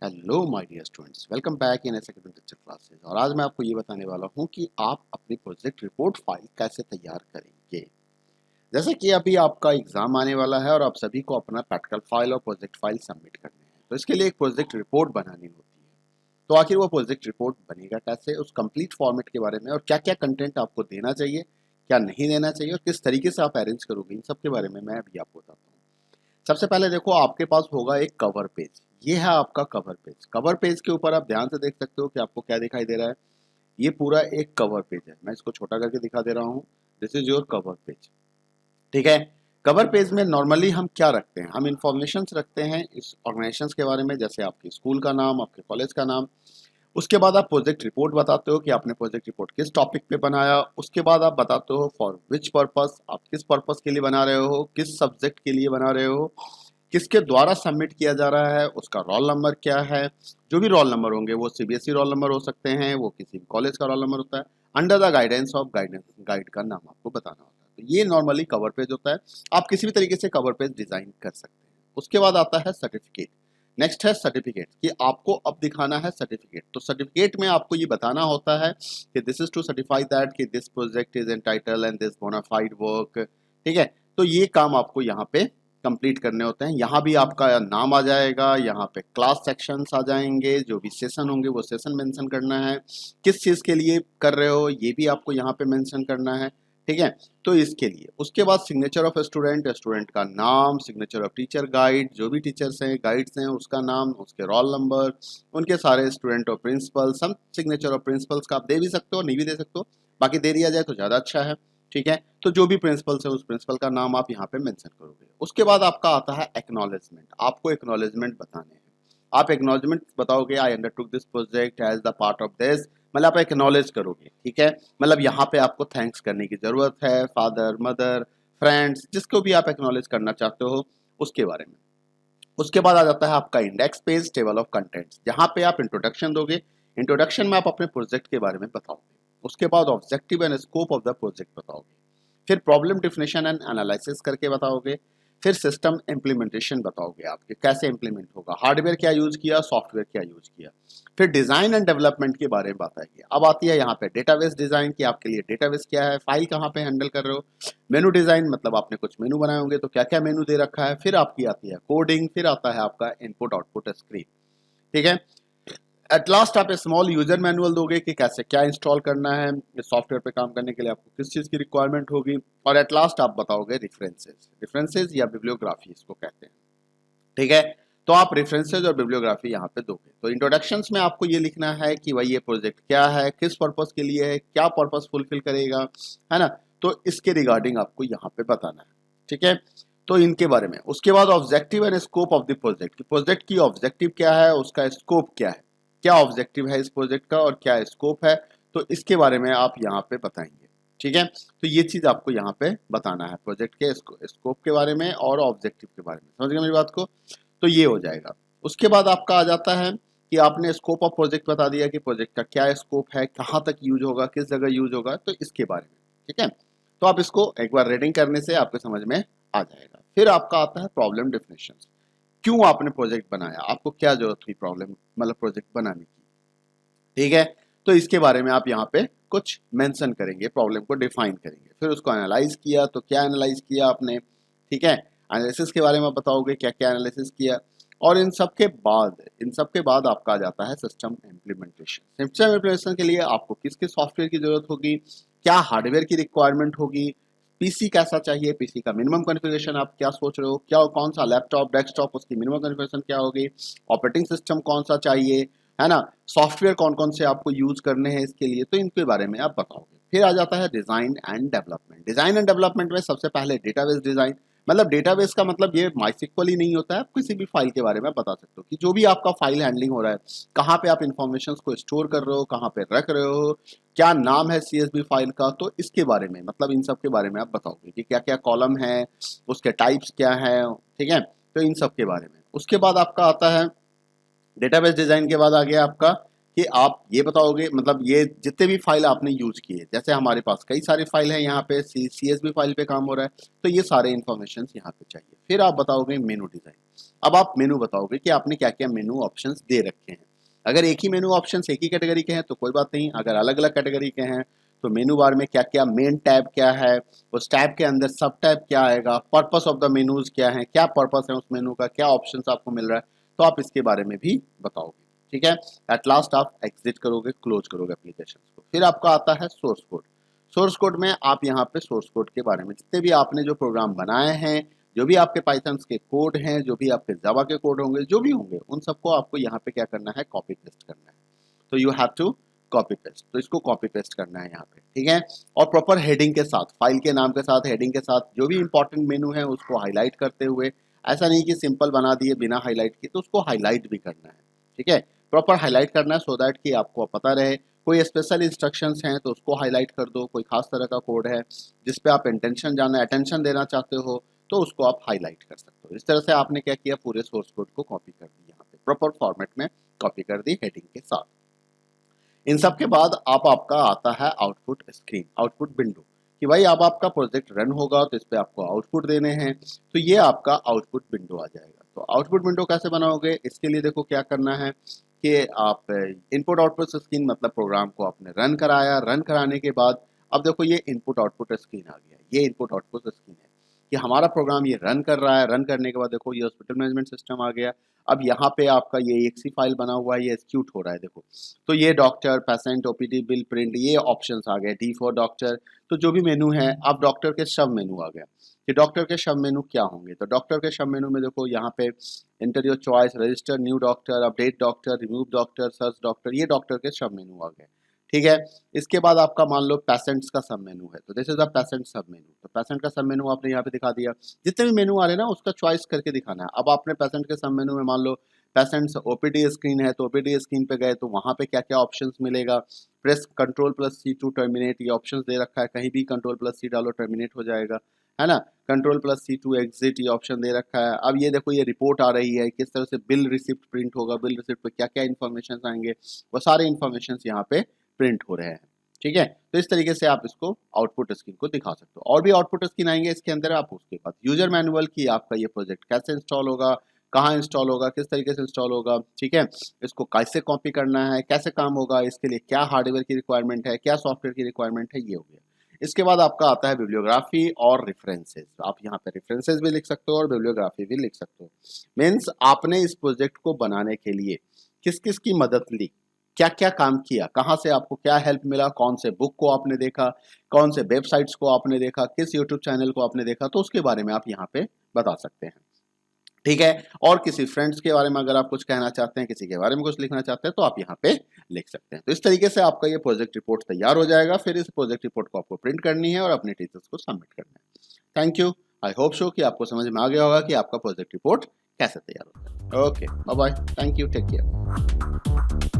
Hello my dear students, welcome back in second lecture classes. और आज मैं आपको ये बताने वाला हूँ कि आप अपनी प्रोजेक्ट रिपोर्ट फाइल कैसे तैयार करेंगे। जैसे कि अभी आपका एग्जाम आने वाला है और आप सभी को अपना प्रैक्टिकल फाइल और प्रोजेक्ट फाइल सबमिट करने हैं, तो इसके लिए एक प्रोजेक्ट रिपोर्ट बनानी होती है। तो आखिर वो प्रोजेक्ट रिपोर्ट बनेगा कैसे, उस कंप्लीट फॉर्मेट के बारे में और क्या क्या कंटेंट आपको देना चाहिए, क्या नहीं देना चाहिए और किस तरीके से आप अरेंज करोगे, इन सब के बारे में मैं अभी आपको बताता हूँ। सबसे पहले देखो, आपके पास होगा एक कवर पेज। ये है आपका कवर पेज। कवर पेज के ऊपर आप ध्यान से देख सकते हो कि आपको क्या दिखाई दे रहा है। ये पूरा एक कवर पेज है। मैं इसको छोटा करके दिखा दे रहा हूँ। This is your cover page. ठीक है। कवर पेज में नॉर्मली हम क्या रखते हैं, हम इंफॉर्मेशन रखते हैं इस ऑर्गेनाइजेशन के बारे में, जैसे आपके स्कूल का नाम, आपके कॉलेज का नाम। उसके बाद आप प्रोजेक्ट रिपोर्ट बताते हो कि आपने प्रोजेक्ट रिपोर्ट किस टॉपिक पे बनाया। उसके बाद आप बताते हो फॉर विच पर्पस, आप किस पर्पस के लिए बना रहे हो, किस सब्जेक्ट के लिए बना रहे हो, किसके द्वारा सबमिट किया जा रहा है, उसका रोल नंबर क्या है। जो भी रोल नंबर होंगे वो सीबीएसई रोल नंबर हो सकते हैं, वो किसी कॉलेज का रोल नंबर होता है। Under the guidance of guidance, guide का नाम आपको बताना होता है। तो ये नॉर्मली कवर पेज होता है। आप किसी भी तरीके से कवर पेज डिजाइन कर सकते हैं। उसके बाद आता है सर्टिफिकेट। नेक्स्ट है सर्टिफिकेट, कि आपको अब दिखाना है सर्टिफिकेट। तो सर्टिफिकेट में आपको ये बताना होता है कि this is to certify that कि this project is entitled and this bonafide work. ठीक है। तो ये काम आपको यहाँ पे कंप्लीट करने होते हैं। यहाँ भी आपका नाम आ जाएगा, यहाँ पे क्लास सेक्शंस आ जाएंगे, जो भी सेशन होंगे वो सेशन मेंशन करना है, किस चीज़ के लिए कर रहे हो ये भी आपको यहाँ पे मेंशन करना है। ठीक है। तो इसके लिए उसके बाद सिग्नेचर ऑफ स्टूडेंट, स्टूडेंट का नाम, सिग्नेचर ऑफ टीचर गाइड, जो भी टीचर्स हैं गाइड्स हैं उसका नाम, उसके रोल नंबर, उनके सारे स्टूडेंट और principal, some signature of principals का आप दे भी सकते हो, नहीं भी दे सकते हो, बाकी दे दिया जाए तो ज़्यादा अच्छा है। ठीक है। तो जो भी प्रिंसिपल्स है उस प्रिंसिपल का नाम आप यहाँ पे मेंशन करोगे। उसके बाद आपका आता है एक्नॉलेजमेंट। आपको एक्नॉलेजमेंट बताने हैं। आप एक्नॉलेजमेंट बताओगे, I undertook this project as the part of this, मतलब आप एक्नॉलेज करोगे। ठीक है। मतलब यहाँ पे आपको थैंक्स करने की जरूरत है, फादर मदर फ्रेंड्स, जिसको भी आप एक्नॉलेज करना चाहते हो उसके बारे में। उसके बाद आ जाता है आपका index page, table of contents, जहाँ पे आप इंट्रोडक्शन दोगे। इंट्रोडक्शन में आप अपने प्रोजेक्ट के बारे में बताओगे। उसके बाद objective and scope of the project बताओगे। फिर प्रॉब्लम डिफिनेशन एंड एनालिसिस करके बताओगे। फिर सिस्टम इम्प्लीमेंटेशन बताओगे, आपके कैसे इम्प्लीमेंट होगा, हार्डवेयर क्या यूज किया, सॉफ्टवेयर क्या यूज किया। फिर डिजाइन एंड डेवलपमेंट के बारे में बताइए। अब आती है यहाँ पे डेटाबेस डिजाइन, कि आपके लिए डेटाबेस क्या है, फाइल कहाँ पे हैंडल कर रहे हो। मेनू डिजाइन, मतलब आपने कुछ मेनू बनाए होंगे तो क्या क्या मेनू दे रखा है। फिर आपकी आती है कोडिंग, फिर आता है आपका इनपुट आउटपुट स्क्रीन। ठीक है। एट लास्ट आप स्मॉल यूजर मैनुअल दोगे कि कैसे क्या इंस्टॉल करना है, इस सॉफ्टवेयर पे काम करने के लिए आपको किस चीज़ की रिक्वायरमेंट होगी। और एट लास्ट आप बताओगे रेफरेंसेस। रेफरेंसेस या बिब्लियोग्राफी इसको कहते हैं। ठीक है। तो आप रेफरेंसेज और बिब्लियोग्राफी यहाँ पे दोगे। तो इंट्रोडक्शंस में आपको ये लिखना है कि भाई ये प्रोजेक्ट क्या है, किस पर्पस के लिए है, क्या पर्पस फुलफिल करेगा, है ना। तो इसके रिगार्डिंग आपको यहाँ पे बताना है। ठीक है। तो इनके बारे में। उसके बाद objective and scope of the project, project की ऑब्जेक्टिव क्या है, उसका स्कोप क्या है, क्या ऑब्जेक्टिव है इस प्रोजेक्ट का और क्या स्कोप है, तो इसके बारे में आप यहाँ पे बताएंगे। ठीक है। तो ये चीज आपको यहाँ पे बताना है, प्रोजेक्ट के स्कोप के बारे में और ऑब्जेक्टिव के बारे में। समझ गए मेरी बात को। तो ये हो जाएगा। उसके बाद आपका आ जाता है कि आपने स्कोप ऑफ प्रोजेक्ट बता दिया कि प्रोजेक्ट का क्या स्कोप है, कहाँ तक यूज होगा, किस जगह यूज होगा, तो इसके बारे में। ठीक है। तो आप इसको एक बार रीडिंग करने से आपको समझ में आ जाएगा। फिर आपका आता है प्रॉब्लम डिफिनेशन। क्यों आपने प्रोजेक्ट बनाया, आपको क्या जरूरत हुई प्रॉब्लम, मतलब प्रोजेक्ट बनाने की। ठीक है। तो इसके बारे में आप यहाँ पे कुछ मेंशन करेंगे, प्रॉब्लम को डिफाइन करेंगे। फिर उसको एनालाइज किया तो क्या एनालाइज किया आपने। ठीक है। एनालिसिस के बारे में बताओगे क्या क्या एनालिसिस किया। और इन सब के बाद आपका आ जाता है सिस्टम इम्प्लीमेंटेशन। सिस्टम इम्प्लीमेंटेशन के लिए आपको किस किस सॉफ्टवेयर की जरूरत होगी, क्या हार्डवेयर की रिक्वायरमेंट होगी, पीसी कैसा चाहिए, पीसी का मिनिमम कॉन्फ़िगरेशन आप क्या सोच रहे हो, क्या कौन सा लैपटॉप डेस्कटॉप उसकी मिनिमम कॉन्फ़िगरेशन क्या होगी, ऑपरेटिंग सिस्टम कौन सा चाहिए, है ना, सॉफ्टवेयर कौन कौन से आपको यूज करने हैं इसके लिए, तो इनके बारे में आप बताओगे। फिर आ जाता है design and development. Design and development में सबसे पहले डेटाबेस डिजाइन, मतलब डेटाबेस का मतलब ये माइसिक्वल ही नहीं होता है, आप किसी भी फाइल के बारे में बता सकते हो कि जो भी आपका फाइल हैंडलिंग हो रहा है, कहाँ पे आप इंफॉर्मेशन को स्टोर कर रहे हो, कहाँ पे रख रहे हो, क्या नाम है सीएसवी फाइल का, तो इसके बारे में, मतलब इन सब के बारे में आप बताओगे कि क्या क्या कॉलम है, उसके टाइप्स क्या है। ठीक है। तो इन सब के बारे में। उसके बाद आपका आता है डेटाबेस डिजाइन के बाद आ गया आपका कि आप ये बताओगे, मतलब ये जितने भी फाइल आपने यूज किए, जैसे हमारे पास कई सारी फाइल है, यहाँ पे CSV फाइल पे काम हो रहा है, तो ये सारे इन्फॉर्मेशन यहाँ पे चाहिए। फिर आप बताओगे मेनू डिजाइन। अब आप मेनू बताओगे कि आपने क्या क्या मेनू ऑप्शंस दे रखे हैं। अगर एक ही मेनू ऑप्शंस एक ही कैटेगरी के हैं तो कोई बात नहीं, अगर अलग अलग कैटेगरी के हैं तो मेनू बार में क्या क्या मेन टैब क्या है, उस टैब के अंदर सब टैब क्या आएगा, पर्पस ऑफ द मेनूज क्या है, क्या पर्पस है उस मेनू का, क्या ऑप्शंस आपको मिल रहा है, तो आप इसके बारे में भी बताओगे। ठीक है, एट लास्ट आप एग्जिट करोगे, क्लोज करोगे एप्लीकेशन को। फिर आपका आता है सोर्स कोड। सोर्स कोड में आप यहाँ पे सोर्स कोड के बारे में जितने भी आपने जो प्रोग्राम बनाए हैं, जो भी आपके पाइथन्स के कोड हैं, जो भी आपके जावा के कोड होंगे, जो भी होंगे, उन सबको आपको यहाँ पे क्या करना है, कॉपी पेस्ट करना है। तो you have to copy paste, तो इसको कॉपी पेस्ट करना है यहाँ पे। ठीक है, और प्रॉपर हेडिंग के साथ, फाइल के नाम के साथ, हेडिंग के साथ, जो भी इंपॉर्टेंट मेनू है उसको हाईलाइट करते हुए, ऐसा नहीं कि सिंपल बना दिए बिना हाईलाइट के, तो उसको हाईलाइट भी करना है। ठीक है, प्रॉपर हाईलाइट करना है सो दैट कि आपको पता रहे। कोई स्पेशल इंस्ट्रक्शंस हैं तो उसको हाईलाइट कर दो, कोई खास तरह का कोड है जिस पे आप अटेंशन देना चाहते हो तो उसको आप हाईलाइट कर सकते हो। इस तरह से आपने क्या किया, पूरे सोर्स कोड को कॉपी कर दी, यहाँ पे प्रॉपर फॉर्मेट में कॉपी कर दी हेडिंग के साथ। इन सब के बाद आपका आता है आउटपुट स्क्रीन, आउटपुट विंडो, कि भाई अब आपका प्रोजेक्ट रन होगा तो इस पे आपको आउटपुट देने हैं, तो ये आपका आउटपुट विंडो आ जाएगा। तो आउटपुट विंडो कैसे बनाओगे, इसके लिए देखो क्या करना है कि आप इनपुट आउटपुट स्क्रीन, मतलब प्रोग्राम को आपने रन कराया, रन कराने के बाद अब देखो ये इनपुट आउटपुट स्क्रीन आ गया, ये इनपुट आउटपुट स्क्रीन है कि हमारा प्रोग्राम ये रन कर रहा है। रन करने के बाद देखो ये हॉस्पिटल मैनेजमेंट सिस्टम आ गया। अब यहाँ पे आपका ये एक्सी फाइल बना हुआ है, ये एक्सिक्यूट हो रहा है देखो। तो ये doctor, patient, OPD, bill, print, ये ऑप्शंस आ गए, डी फॉर डॉक्टर। तो जो भी मेनू है, अब डॉक्टर के सब मेनू आ गया कि डॉक्टर के सब मेनू क्या होंगे। तो डॉक्टर के सब मेनू में देखो यहाँ पे enter your choice, register new doctor, update doctor, remove doctor, search doctor, ये डॉक्टर के सब मेनू आ गए। ठीक है, इसके बाद आपका मान लो पेशेंट्स का सब मेनू है, तो दिस इज द पेशेंट सब मेनू। तो पेशेंट का सब मेनू आपने यहाँ पे दिखा दिया, जितने भी मेनू आ रहे हैं ना उसका चॉइस करके दिखाना है। अब आपने पेशेंट के सब मेनू में मान लो पेशेंट्स ओपीडी स्क्रीन है, तो ओपीडी स्क्रीन पे गए तो वहाँ पे क्या क्या ऑप्शंस मिलेगा, प्रेस Ctrl+C टू टर्मिनेट, ये ऑप्शंस दे रखा है, कहीं भी Ctrl+C डालो टर्मिनेट हो जाएगा, है ना। Ctrl+C टू एग्जिट, ये ऑप्शन दे रखा है। अब ये देखो ये रिपोर्ट आ रही है, किस तरह से बिल रिसिप्ट प्रिंट होगा, बिल रिसिप्ट पे क्या क्या इन्फॉर्मेशन आएंगे, वो सारे इन्फॉर्मेशन यहाँ पे प्रिंट हो रहे हैं। ठीक है, तो इस तरीके से आप इसको आउटपुट स्क्रीन को दिखा सकते हो। और भी आउटपुट स्क्रीन आएंगे इसके अंदर। आप उसके बाद यूजर मैनुअल की आपका ये प्रोजेक्ट कैसे इंस्टॉल होगा, कहाँ इंस्टॉल होगा, किस तरीके से इंस्टॉल होगा, ठीक है, इसको कैसे कॉपी करना है, कैसे काम होगा, इसके लिए क्या हार्डवेयर की रिक्वायरमेंट है, क्या सॉफ्टवेयर की रिक्वायरमेंट है, ये हो गया। इसके बाद आपका आता है बिब्लियोग्राफी और रेफरेंसेस। आप यहाँ पे रेफरेंसेस भी लिख सकते हो और बिब्लियोग्राफी भी लिख सकते हो। मीन्स आपने इस प्रोजेक्ट को बनाने के लिए किस किस की मदद ली, क्या क्या काम किया, कहाँ से आपको क्या हेल्प मिला, कौन से बुक को आपने देखा, कौन से वेबसाइट्स को आपने देखा, किस यूट्यूब चैनल को आपने देखा, तो उसके बारे में आप यहाँ पे बता सकते हैं। ठीक है, और किसी फ्रेंड्स के बारे में अगर आप कुछ कहना चाहते हैं, किसी के बारे में कुछ लिखना चाहते हैं, तो आप यहाँ पे लिख सकते हैं। तो इस तरीके से आपका ये प्रोजेक्ट रिपोर्ट तैयार हो जाएगा। फिर इस प्रोजेक्ट रिपोर्ट को आपको प्रिंट करनी है और अपने टीचर्स को सबमिट करना है। Thank you, I hope so कि आपको समझ में आ गया होगा कि आपका प्रोजेक्ट रिपोर्ट कैसे तैयार होता है। Okay, bye bye, thank you, take care.